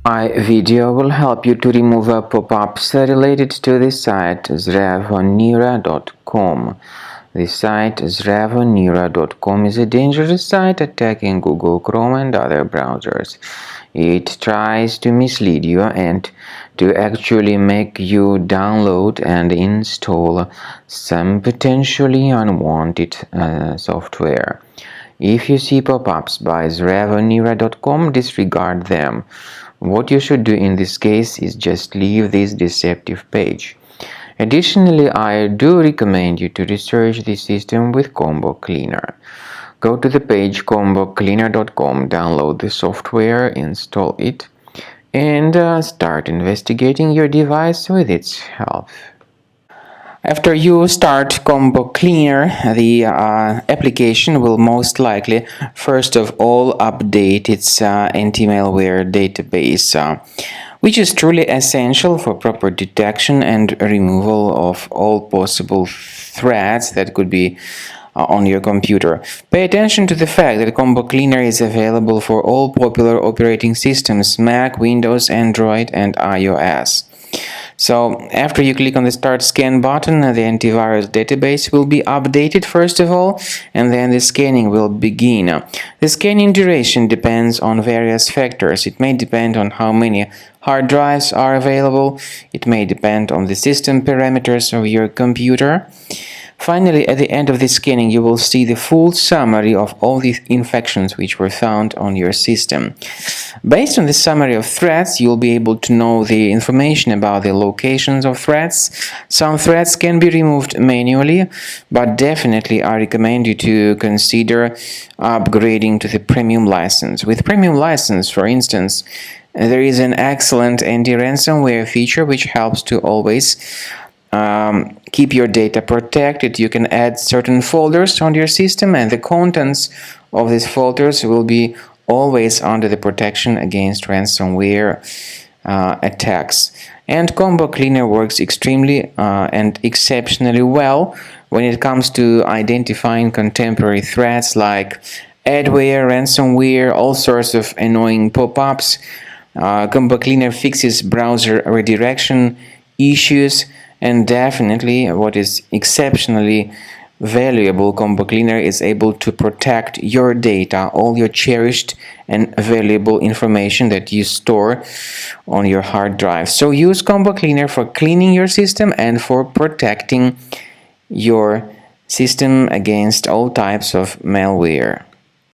iVideo will help you to remove pop-ups related to the site zdravonira.com. The site zdravonira.com is a dangerous site attacking Google Chrome and other browsers. It tries to mislead you and to actually make you download and install some potentially unwanted software. If you see pop-ups by zdravonira.com, disregard them. What you should do in this case is just leave this deceptive page. Additionally, I do recommend you to research the system with Combo Cleaner. Go to the page combocleaner.com, download the software, install it, and start investigating your device with its help. After you start Combo Cleaner, the application will most likely first of all update its anti-malware database, which is truly essential for proper detection and removal of all possible threats that could be on your computer. Pay attention to the fact that Combo Cleaner is available for all popular operating systems: Mac, Windows, Android, and iOS. So after you click on the Start Scan button, the antivirus database will be updated first of all, and then the scanning will begin. The scanning duration depends on various factors. It may depend on how many hard drives are available. It may depend on the system parameters of your computer. Finally, at the end of the scanning, you will see the full summary of all the infections which were found on your system. Based on the summary of threats, you'll be able to know the information about the locations of threats. Some threats can be removed manually, but definitely I recommend you to consider upgrading to the premium license. With premium license, for instance, there is an excellent anti-ransomware feature which helps to always keep your data protected. You can add certain folders on your system, and the contents of these folders will be always under the protection against ransomware attacks. And Combo Cleaner works extremely and exceptionally well when it comes to identifying contemporary threats like adware, ransomware, all sorts of annoying pop-ups. Combo Cleaner fixes browser redirection issues. And definitely, what is exceptionally valuable, Combo Cleaner is able to protect your data, all your cherished and valuable information that you store on your hard drive. So use Combo Cleaner for cleaning your system and for protecting your system against all types of malware.